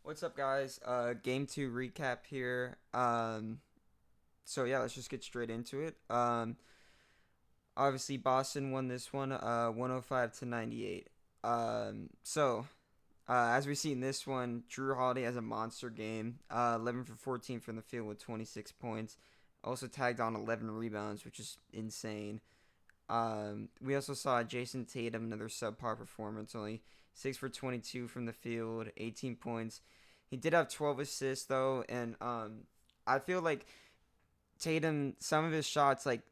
What's up, guys? Game two recap here. So yeah, let's just get straight into it. Obviously Boston won this one, 105 to 98. As we see in this one, Drew Holiday has a monster game. 11 for 14 from the field with 26 points. Also tagged on 11 rebounds, which is insane. We also saw Jason Tatum, another subpar performance, only 6 for 22 from the field, 18 points. He did have 12 assists though, and I feel like Tatum, some of his shots, like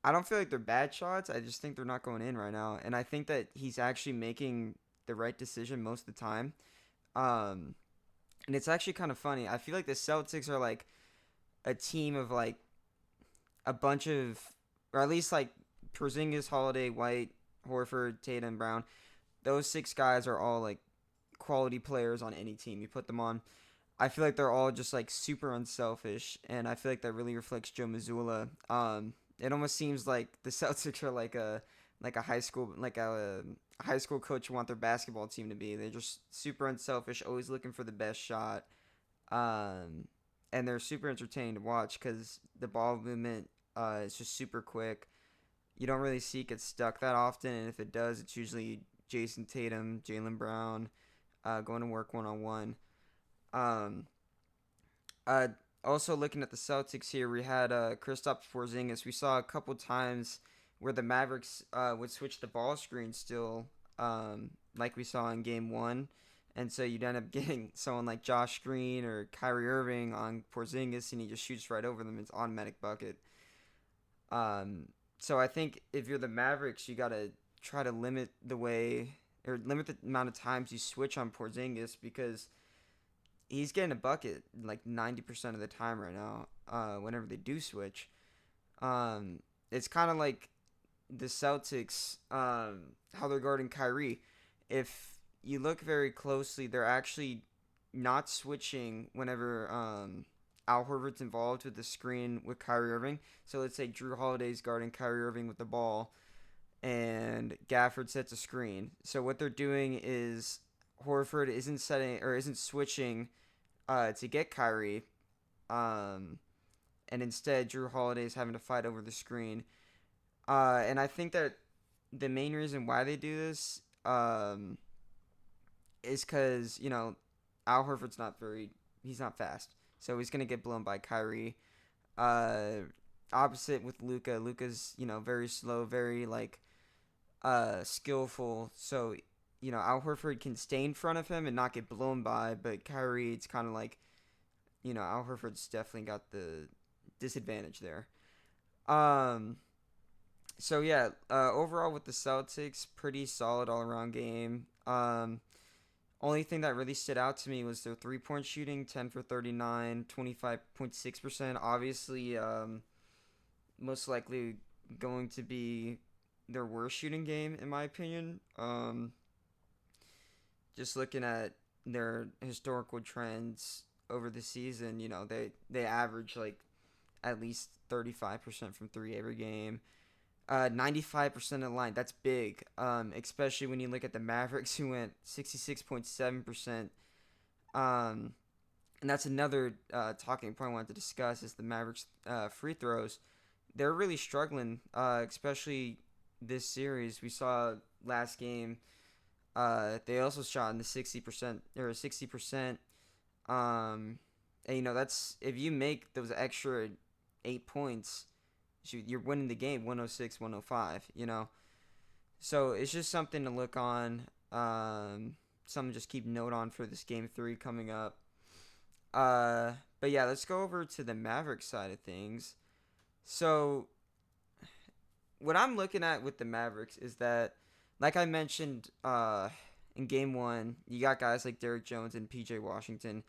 I don't feel like they're bad shots. I just think they're not going in right now, and I think that he's actually making the right decision most of the time. Um, and it's actually kind of funny. I feel like the Celtics are like a team of like a bunch of, or at least like Porzingis, Holiday, White, Horford, Tatum, Brown. Those six guys are all like quality players on any team you put them on. I feel like they're all just like super unselfish, and I feel like that really reflects Joe Mazzulla. It almost seems like the Celtics are like a high school coach want their basketball team to be. They're just super unselfish, always looking for the best shot, um, and they're super entertaining to watch because the ball movement is just super quick. You don't really see it get stuck that often, and if it does, it's usually Jason Tatum, Jaylen Brown, going to work one on one. Um, uh, Also looking at the Celtics here, we had Kristaps Porzingis. We saw a couple times where the Mavericks would switch the ball screen still, like we saw in Game One, and so you'd end up getting someone like Josh Green or Kyrie Irving on Porzingis, and he just shoots right over them. It's automatic bucket. Um, so I think if you're the Mavericks, you gotta try to limit the way or limit the amount of times you switch on Porzingis because he's getting a bucket like 90% of the time right now. Whenever they do switch, it's kind of like the Celtics, how they're guarding Kyrie. If you look very closely, they're actually not switching whenever Al Horford's involved with the screen with Kyrie Irving. So let's say Drew Holiday's guarding Kyrie Irving with the ball, and Gafford sets a screen. So what they're doing is Horford isn't setting or isn't switching to get Kyrie, um, and instead Drew Holiday is having to fight over the screen. And I think that the main reason why they do this is because Al Horford's not very he's not fast, so he's gonna get blown by Kyrie. Uh, Opposite with Luca. Luca's very slow, very like skillful. So Al Horford can stay in front of him and not get blown by, but Kyrie, it's kind of like Al Horford's definitely got the disadvantage there. Um, so yeah, overall with the Celtics, pretty solid all around game. Only thing that really stood out to me was their 3 point shooting, 10 for 39, 25.6%. Obviously, most likely going to be their worst shooting game in my opinion. Just looking at their historical trends over the season, they average like at least 35% from three every game. 95% of the line. That's big. Especially when you look at the Mavericks, who went 66.7%. Um, and that's another talking point I wanted to discuss is the Mavericks free throws. They're really struggling, especially this series. We saw last game. They also shot in the 60% or 60%. And that's if you make those extra 8 points, you're winning the game 106 105, so it's just something to look on, something to just keep note on for this game three coming up. But yeah, let's go over to the Mavericks side of things. So what I'm looking at with the Mavericks is that, like I mentioned in game one, you got guys like Derrick Jones and PJ Washington.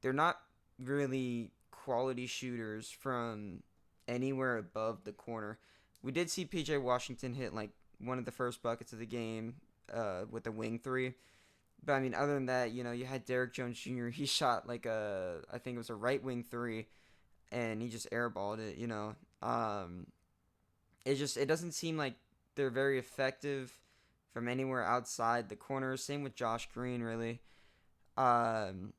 They're not really quality shooters from anywhere above the corner. We did see PJ Washington hit like one of the first buckets of the game with the wing three. But I mean, other than that, you had Derrick Jones Jr. He shot like I think it was a right wing three, and he just airballed it. It doesn't seem like they're very effective from anywhere outside the corner. Same with Josh Green, really. Um,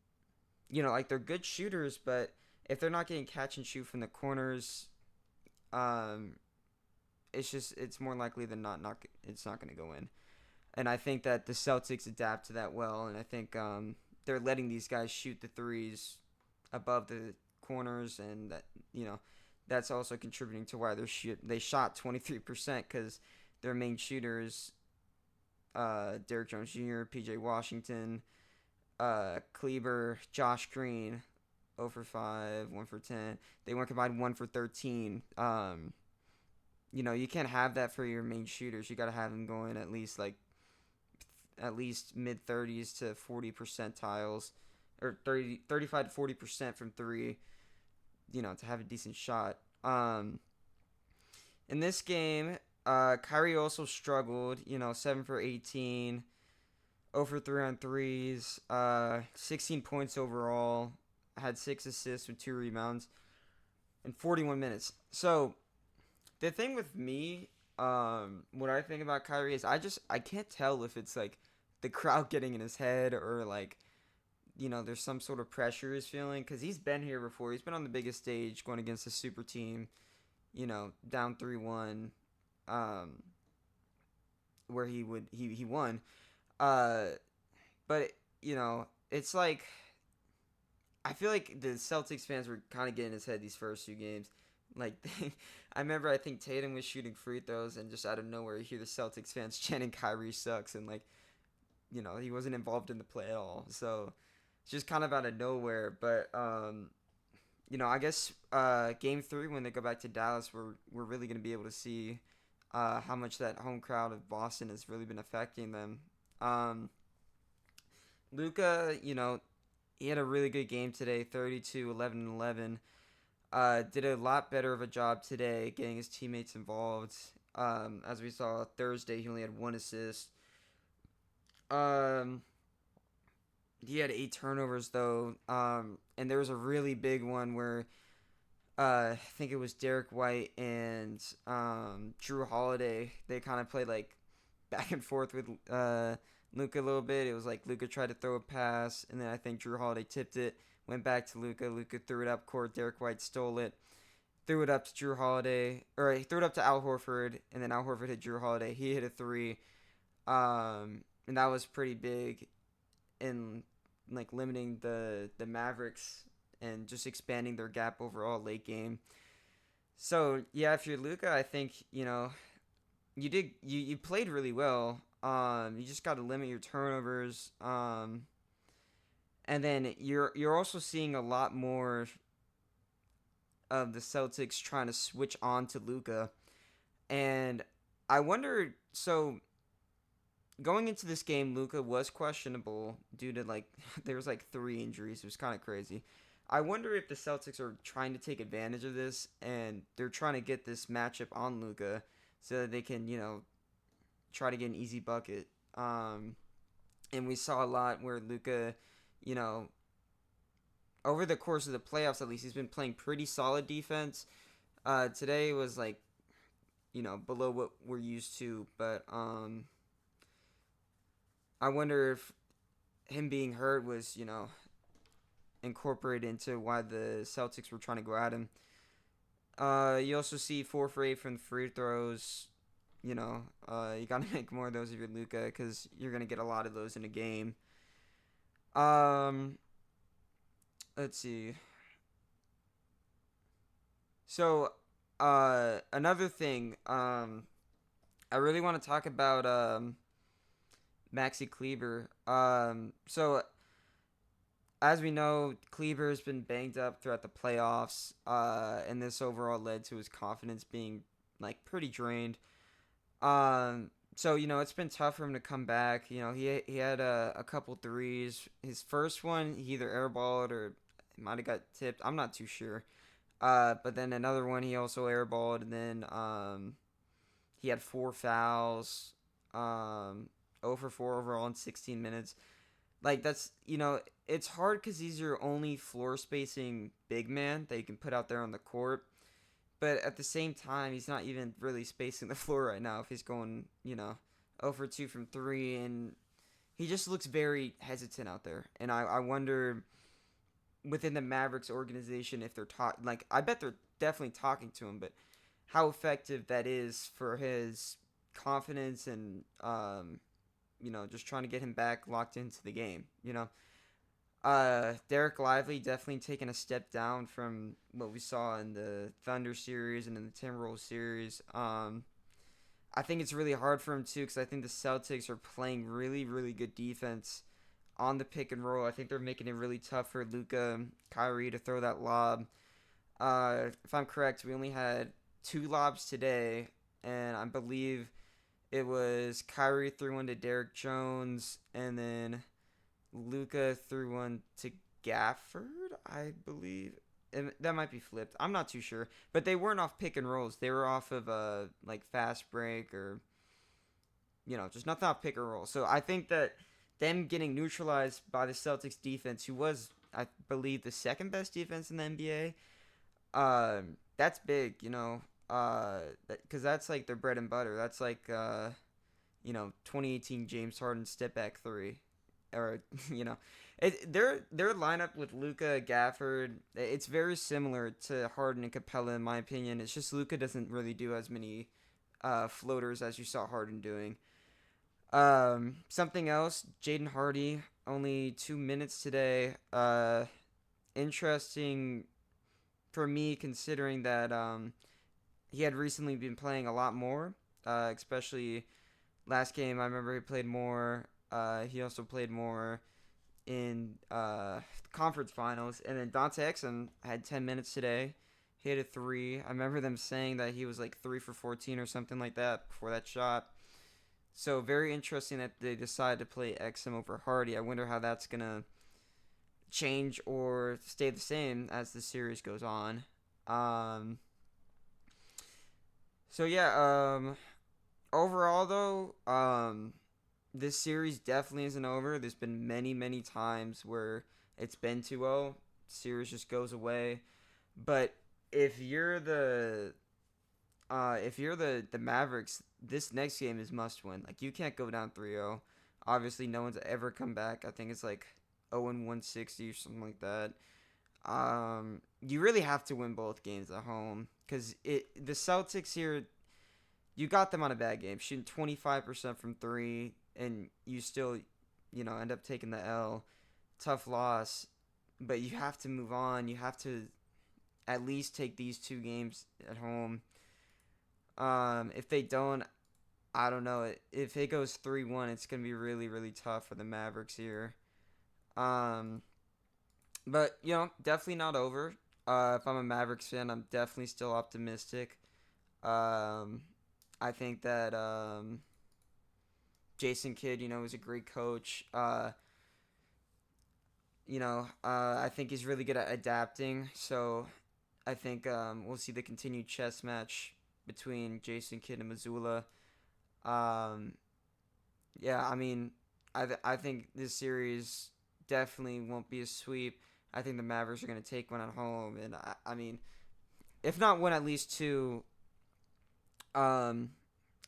like they're good shooters, but if they're not getting catch and shoot from the corners, um, it's more likely than not it's not going to go in. And I think that the Celtics adapt to that well, and I think they're letting these guys shoot the threes above the corners, and that's also contributing to why they shot 23% because their main shooters, Derrick Jones Jr., P.J. Washington, Kleber, Josh Green, 0 for 5, 1 for 10. They went combined 1 for 13. You can't have that for your main shooters. You got to have them going at least mid 30s to 40 percentiles, or 35 to 40% from three. To have a decent shot. In this game, Kyrie also struggled. 7 for 18, 0 for 3 on threes, 16 points overall, had 6 assists with 2 rebounds in 41 minutes. So the thing with me, what I think about Kyrie is I can't tell if it's like the crowd getting in his head or like there's some sort of pressure he's feeling because he's been here before. He's been on the biggest stage going against a super team, down 3-1, where he won. But it's like I feel like the Celtics fans were kind of getting in his head these first few games. Like I remember I think Tatum was shooting free throws and just out of nowhere you hear the Celtics fans chanting Kyrie sucks and like he wasn't involved in the play at all. So it's just kind of out of nowhere. But I guess game 3 when they go back to Dallas, we're really gonna be able to see how much that home crowd of Boston has really been affecting them. Luka, he had a really good game today, 32, 11, and 11. Did a lot better of a job today getting his teammates involved. As we saw Thursday, he only had 1 assist. He had 8 turnovers though, and there was a really big one where I think it was Derek White and Drew Holiday. They kind of played like back and forth with Luka a little bit. It was like Luka tried to throw a pass, and then I think Drew Holiday tipped it, went back to Luka. Luka threw it up court. Derek White stole it, threw it up to Drew Holiday, or he threw it up to Al Horford, and then Al Horford hit Drew Holiday. He hit a 3, and that was pretty big in like limiting the Mavericks and just expanding their gap overall late game. So yeah, if you're Luka, I think you played really well. You just got to limit your turnovers. And then you're also seeing a lot more of the Celtics trying to switch on to Luka, and I wonder. So going into this game, Luka was questionable due to like there was like 3 injuries. It was kind of crazy. I wonder if the Celtics are trying to take advantage of this and they're trying to get this matchup on Luka so that they can try to get an easy bucket. And we saw a lot where Luka, you know, over the course of the playoffs at least, he's been playing pretty solid defense. Today was like, below what we're used to, but I wonder if him being hurt was, incorporated into why the Celtics were trying to go at him. You also see 4 for 8 from the free throws. You got to make more of those if you're Luka because you're going to get a lot of those in a game. Let's see. So, another thing, I really want to talk about Maxi Kleber. So as we know, Kleber has been banged up throughout the playoffs, and this overall led to his confidence being like pretty drained. So it's been tough for him to come back. He had a couple threes. His first one, he either airballed or might have got tipped. I'm not too sure. But then another one, he also airballed, and then he had 4 fouls. 0 for 4 overall in 16 minutes. Like, that's, it's hard because he's your only floor spacing big man that you can put out there on the court. But at the same time, he's not even really spacing the floor right now if he's going, 0 for 2 from 3. And he just looks very hesitant out there. And I wonder within the Mavericks organization, if they're like, I bet they're definitely talking to him, but how effective that is for his confidence and just trying to get him back locked into the game. Derek Lively definitely taking a step down from what we saw in the Thunder series and in the Timberwolves series. I think it's really hard for him too because I think the Celtics are playing really, really good defense on the pick and roll. I think they're making it really tough for Luka, Kyrie to throw that lob. If I'm correct, we only had 2 lobs today, and I believe it was Kyrie threw one to Derek Jones, and then Luka threw one to Gafford, I believe. And that might be flipped. I'm not too sure, but they weren't off pick and rolls. They were off of like fast break or just nothing off pick and roll. So I think that them getting neutralized by the Celtics defense, who was I believe the second best defense in the NBA, that's big. Because that's like their bread and butter. That's like 2018 James Harden step back three, or their lineup with Luka, Gafford, it's very similar to Harden and Capella in my opinion. It's just Luka doesn't really do as many floaters as you saw Harden doing. Something else, Jaden Hardy, only 2 minutes today. Interesting for me considering that he had recently been playing a lot more, especially last game. I remember he played more. He also played more in conference finals. And then Dante Exum had 10 minutes today. He hit a three. I remember them saying that he was like 3 for 14 or something like that before that shot. So very interesting that they decided to play Exum over Hardy. I wonder how that's going to change or stay the same as the series goes on. So yeah, overall though, this series definitely isn't over. There's been many, many times where it's been 2-0, series just goes away. But if you're the Mavericks, this next game is must win. Like you can't go down 3-0. Obviously, no one's ever come back. I think it's like 0-160 or something like that. You really have to win both games at home because the Celtics here, you got them on a bad game, shooting 25% from three, and you still, end up taking the L. Tough loss, but you have to move on. You have to at least take these 2 games at home. If they don't, I don't know. If it goes 3-1, it's gonna be really, really tough for the Mavericks here. Um, but definitely not over. If I'm a Mavericks fan, I'm definitely still optimistic. Um, I think that Jason Kidd, is a great coach. I think he's really good at adapting. So I think we'll see the continued chess match between Jason Kidd and Missoula. Um, yeah, I mean, I think this series definitely won't be a sweep. I think the Mavericks are going to take one at home, and I mean, if not one, at least two. Um,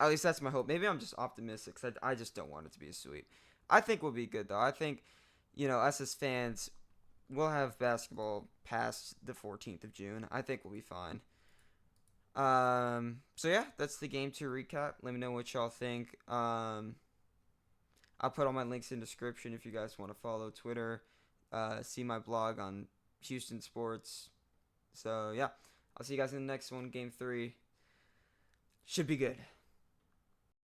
at least that's my hope. Maybe I'm just optimistic because I just don't want it to be a sweep. I think we'll be good though. I think, us as fans, we'll have basketball past the 14th of June. I think we'll be fine. So yeah, that's the game to recap. Let me know what y'all think. I'll put all my links in the description if you guys want to follow Twitter, see my blog on Houston sports. So yeah, I'll see you guys in the next one. Game 3 should be good.